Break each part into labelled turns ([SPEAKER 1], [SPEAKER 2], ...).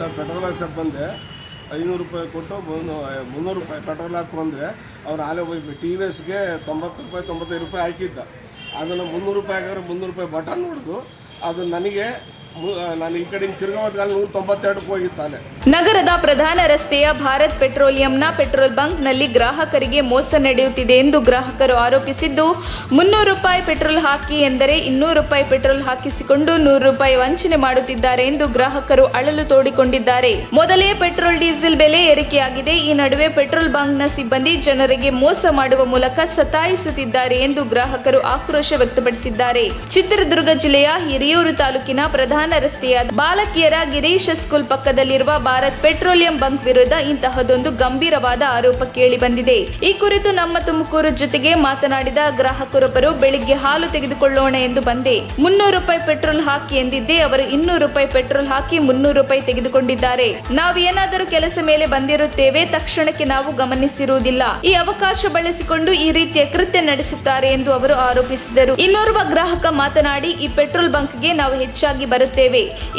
[SPEAKER 1] Petrol ಹಾಕ್ಸಕ್ಕೆ ಬಂದೆ 500 ರೂಪಾಯಿ ಕೊಟ್ಟು 300 ರೂಪಾಯಿ ಪೆಟ್ರೋಲ್ ಹಾಕು ಅಂದರೆ ಅವ್ರು ಆಲೆ ಹೋಗಿ ಟಿ ವಿ ಎಸ್ಗೆ 90 ರೂಪಾಯಿ 95 ರೂಪಾಯಿ ಹಾಕಿದ್ದ. ಅದನ್ನು 300 ರೂಪಾಯಿ ಹಾಕಿದ್ರೆ 300 ರೂಪಾಯಿ ಬಟನ್ ಹೊಡೆದು ಅದು ನನಗೆ ನಾನು ಈ ಕಡೆ ತಿರುಗೋದ್ಗಾಲ 192ಕ್ಕೆ ಹೋಗಿತ್ತು ಅಲ್ಲೇ.
[SPEAKER 2] ನಗರದ ಪ್ರಧಾನ ರಸ್ತೆಯ ಭಾರತ್ ಪೆಟ್ರೋಲಿಯಂನ ಪೆಟ್ರೋಲ್ ಬಂಕ್ನಲ್ಲಿ ಗ್ರಾಹಕರಿಗೆ ಮೋಸ ನಡೆಯುತ್ತಿದೆ ಎಂದು ಗ್ರಾಹಕರು ಆರೋಪಿಸಿದ್ದು, 300 ರೂಪಾಯಿ ಪೆಟ್ರೋಲ್ ಹಾಕಿ ಎಂದರೆ 200 ರೂಪಾಯಿ ಪೆಟ್ರೋಲ್ ಹಾಕಿಸಿಕೊಂಡು 100 ರೂಪಾಯಿ ವಂಚನೆ ಮಾಡುತ್ತಿದ್ದಾರೆ ಎಂದು ಗ್ರಾಹಕರು ಅಳಲು ತೋಡಿಕೊಂಡಿದ್ದಾರೆ. ಮೊದಲೇ ಪೆಟ್ರೋಲ್ ಡೀಸೆಲ್ ಬೆಲೆ ಏರಿಕೆಯಾಗಿದೆ. ಈ ನಡುವೆ ಪೆಟ್ರೋಲ್ ಬಂಕ್ನ ಸಿಬ್ಬಂದಿ ಜನರಿಗೆ ಮೋಸ ಮಾಡುವ ಮೂಲಕ ಸತಾಯಿಸುತ್ತಿದ್ದಾರೆ ಎಂದು ಗ್ರಾಹಕರು ಆಕ್ರೋಶ ವ್ಯಕ್ತಪಡಿಸಿದ್ದಾರೆ. ಚಿತ್ರದುರ್ಗ ಜಿಲ್ಲೆಯ ಹಿರಿಯೂರು ತಾಲೂಕಿನ ಪ್ರಧಾನ ರಸ್ತೆಯ ಬಾಲಕಿಯರ ಗಿರೀಶ ಸ್ಕೂಲ್ ಪಕ್ಕದಲ್ಲಿರುವ ಭಾರತ್ ಪೆಟ್ರೋಲಿಯಂ ಬಂಕ್ ವಿರುದ್ಧ ಇಂತಹದೊಂದು ಗಂಭೀರವಾದ ಆರೋಪ ಕೇಳಿ ಬಂದಿದೆ. ಈ ಕುರಿತು ನಮ್ಮ ತುಮಕೂರು ಜೊತೆಗೆ ಮಾತನಾಡಿದ ಗ್ರಾಹಕರೊಬ್ಬರು, ಬೆಳಿಗ್ಗೆ ಹಾಲು ತೆಗೆದುಕೊಳ್ಳೋಣ ಎಂದು ಬಂದೆ, 300 ರೂಪಾಯಿ ಪೆಟ್ರೋಲ್ ಹಾಕಿ ಎಂದಿದ್ದೆ. ಅವರು 200 ರೂಪಾಯಿ ಪೆಟ್ರೋಲ್ ಹಾಕಿ 300 ರೂಪಾಯಿ ತೆಗೆದುಕೊಂಡಿದ್ದಾರೆ. ನಾವು ಏನಾದರೂ ಕೆಲಸ ಮೇಲೆ ಬಂದಿರುತ್ತೇವೆ, ತಕ್ಷಣಕ್ಕೆ ನಾವು ಗಮನಿಸಿರುವುದಿಲ್ಲ. ಈ ಅವಕಾಶ ಬಳಸಿಕೊಂಡು ಈ ರೀತಿಯ ಕೃತ್ಯ ನಡೆಸುತ್ತಾರೆ ಎಂದು ಅವರು ಆರೋಪಿಸಿದರು. ಇನ್ನೋರ್ವ ಗ್ರಾಹಕ ಮಾತನಾಡಿ, ಈ ಪೆಟ್ರೋಲ್ ಬಂಕ್ಗೆ ನಾವು ಹೆಚ್ಚಾಗಿ ಬರುತ್ತೇವೆ.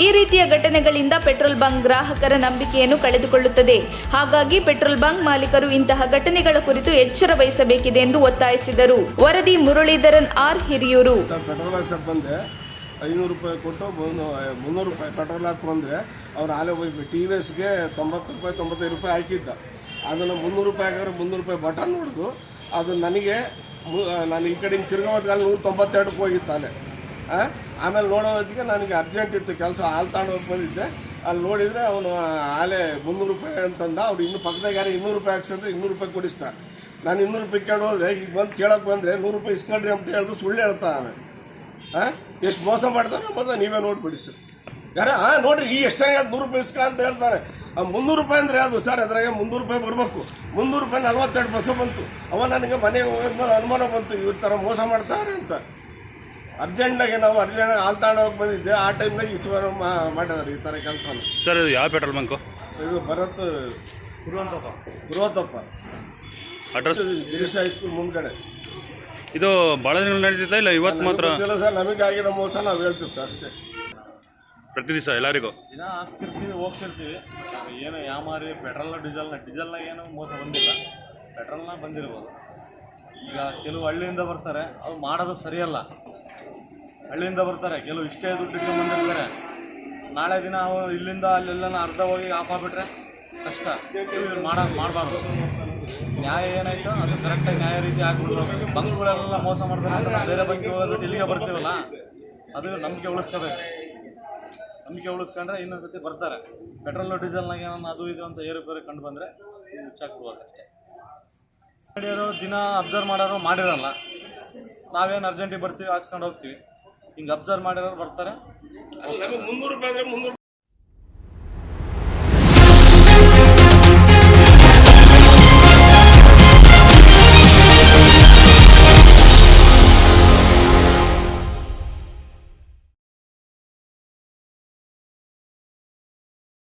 [SPEAKER 2] ಈ ರೀತಿಯ ಘಟನೆಗಳಿಂದ ಪೆಟ್ರೋಲ್ ಬಂಕ್ ಗ್ರಾಹಕರ ನಂಬಿಕೆಯನ್ನು ಕಳೆದುಕೊಳ್ಳುತ್ತದೆ. ಹಾಗಾಗಿ ಪೆಟ್ರೋಲ್ ಬಂಕ್ ಮಾಲೀಕರು ಇಂತಹ ಘಟನೆಗಳ ಕುರಿತು ಎಚ್ಚರ ವಹಿಸಬೇಕಿದೆ ಎಂದು ಒತ್ತಾಯಿಸಿದರು. ವರದಿ ಮುರಳೀಧರನ್ ಆರ್, ಹಿರಿಯೂರು.
[SPEAKER 1] ಪೆಟ್ರೋಲ್ ಹಾಕ್ಸಕ್ಕೆ ಬಂದೆ 500 ರೂಪಾಯಿ ಕೊಟ್ಟು 300 ರೂಪಾಯಿ ಪೆಟ್ರೋಲ್ ಹಾಕು ಅಂದರೆ ಅವ್ರು ಆಲೆ ಹೋಗಿ ಟಿ ವಿ ಎಸ್ಗೆ 90 ರೂಪಾಯಿ 95 ರೂಪಾಯಿ ಹಾಕಿದ್ದ. ಅದನ್ನು 300 ರೂಪಾಯಿ ಹಾಕಿದ್ರೆ 300 ರೂಪಾಯಿ ಬಟನ್ ಹೊಡೆದು ಅದು ನನಗೆ ನಾನು ಈ ಕಡೆ ತಿರುಗೋದ್ಗಾಲ 192ಕ್ಕೆ ಹೋಗಿತ್ತು ಅಲ್ಲೇ. ಆಮೇಲೆ ನೋಡೋದಕ್ಕೆ ನನಗೆ ಅರ್ಜೆಂಟ್ ಇತ್ತು ಕೆಲಸ, ಹಾಲು ತಗೊಂಡೋಗಿ ಬಂದಿದ್ದೆ. ಅಲ್ಲಿ ನೋಡಿದರೆ ಅವನು ಆಲೆ 300 ರೂಪಾಯಿ ಅಂತಂದ. ಅವ್ರು ಇನ್ನೂ ಪಕ್ಕದಾಗ ಯಾರು 200 ರೂಪಾಯಿ ಹಾಕ್ಸಂದ್ರೆ 200 ರೂಪಾಯಿ ಕೊಡಿಸ್ತಾ. ನಾನು 200 ರೂಪಾಯಿ ಕೇಳಿ ಹೋದ್ರೆ ಈಗ ಬಂದು ಕೇಳೋಕೆ ಬಂದರೆ 100 ರೂಪಾಯಿ ಇಸ್ಕೊಳ್ರಿ ಅಂತ ಹೇಳಿದ್ರು ಸುಳ್ಳು ಹೇಳ್ತಾನೆ. ಎಷ್ಟು ಮೋಸ ಮಾಡ್ತಾರೆ ಮೊದಲು ನೀವೇ ನೋಡ್ಬಿಡಿ ಸರ್. ಯಾರ ನೋಡ್ರಿ ಈ ಎಷ್ಟು ಜನ 100 ರೂಪಾಯಿ ಇಸ್ಕ ಅಂತ ಹೇಳ್ತಾರೆ. 300 ರೂಪಾಯಿ ಅಂದರೆ ಅದು ಸರ್, ಅದ್ರಾಗೆ 300 ರೂಪಾಯಿ ಬರಬೇಕು. 300 ರೂಪಾಯಿ 42 ಬಸ್ ಬಂತು. ಅವ ನನಗೆ ಮನೆಗೆ ಹೋದ್ಮೇಲೆ ಅನುಮಾನ ಬಂತು, ಇವ್ರ ಥರ ಮೋಸ ಮಾಡ್ತಾರೆ ಅಂತ. ಅರ್ಜೆಂಟಾಗಿ ನಾವು ಹಾಲು ತಗೊಂಡೋಗಿ ಬಂದಿದ್ದೆ. ಆ ಟೈಮ್ನಾಗ ಇಷ್ಟು ಮಾಡಿದಾರೆ ಈ ಥರ ಕೆಲಸ.
[SPEAKER 3] ಸರ್ ಇದು ಯಾವ ಪೆಟ್ರೋಲ್ ಬಂಕು?
[SPEAKER 1] ಇದು ಭರತ್ ಗುರುವತ್ತಪ್ಪ
[SPEAKER 3] ಅಡ್ರೆಸ್
[SPEAKER 1] ಗಿರೀಶ್ ಹೈಸ್ಕೂಲ್ ಮುಂದ್ಗಡೆ.
[SPEAKER 3] ಇದು ಭಾಳ ದಿನ ನಡೀತಿತ್ತಾ ಇಲ್ಲ ಇವತ್ತು ಮಾತ್ರ?
[SPEAKER 1] ಸರ್ ನಮಗಾಗಿರೋ ಮೋಸ ನಾವು ಹೇಳ್ತೀವಿ ಸರ್ ಅಷ್ಟೇ.
[SPEAKER 3] ಪ್ರತಿ ದಿವಸ ಎಲ್ಲರಿಗೂ
[SPEAKER 4] ದಿನ ಹಾಕ್ತಿರ್ತೀವಿ, ಹೋಗ್ತಿರ್ತೀವಿ. ಏನು ಯಾಮಾರಿ ಪೆಟ್ರೋಲ್ನ ಡೀಸೆಲ್ನಾಗ ಏನು ಮೋಸ ಬಂದಿಲ್ಲ. ಪೆಟ್ರೋಲ್ನ ಬಂದಿರ್ಬೋದು. ಈಗ ಕೆಲವು ಹಳ್ಳಿಯಿಂದ ಬರ್ತಾರೆ, ಅದು ಮಾಡೋದು ಸರಿಯಲ್ಲ. ಹಳ್ಳಿಯಿಂದ ಬರ್ತಾರೆ, ಕೆಲವು ಇಷ್ಟೇ ದುಡ್ಡಿಗೆ ಬಂದಿರ್ತಾರೆ. ನಾಳೆ ದಿನ ಅವು ಇಲ್ಲಿಂದ ಅಲ್ಲೆಲ್ಲ ಅರ್ಧ ಹೋಗಿ ಹಾಕ್ಬಿಟ್ರೆ ಕಷ್ಟ. ಮಾಡಬಾರ್ದು. ನ್ಯಾಯ ಏನಾಯ್ತು ಅದು ಕರೆಕ್ಟಾಗಿ ನ್ಯಾಯ ರೀತಿ ಹಾಕ್ಬಿಡ್ಬೇಕು. ಬಂಕ್ಗಳೆಲ್ಲ ಮೋಸ ಮಾಡ್ತಾರೆ ಅಂತ ಬೇರೆ ಬಂಕಿಗೆ ಹೋಗೋದು ಇಲ್ಲಿಗೆ ಬರ್ತೀವಲ್ಲ, ಅದು ನಂಬಿಕೆ ಉಳಿಸ್ಕೋಬೇಕು. ನಂಬಿಕೆ ಉಳಿಸ್ಕೊಂಡ್ರೆ ಇನ್ನೊಂದು ಸತಿ ಬರ್ತಾರೆ. ಪೆಟ್ರೋಲು ಡೀಸೆಲ್ನಾಗ ಏನೋ ಅದು ಇದು ಅಂತ ಏರುಪೇರು ಕಂಡು ಬಂದರೆ ಮುಚ್ಚಾಕ್ಬಿಡ್ಬೋದು ಅಷ್ಟೇ. ಮಾಡಿರೋರು ದಿನ ಅಬ್ಸರ್ವ್ ಮಾಡೋರು ಮಾಡಿರಲ್ಲ. ನಾವೇನು ಅರ್ಜೆಂಟಿಗೆ ಬರ್ತೀವಿ, ಹಾಕ್ಸ್ಕೊಂಡು ಹೋಗ್ತೀವಿ. ಹಿಂಗೆ ಅಬ್ಸರ್ವ್ ಮಾಡಿರೋರು ಬರ್ತಾರೆ.
[SPEAKER 1] ನಮಗೆ 300 ರೂಪಾಯಿ ಅಂದರೆ 300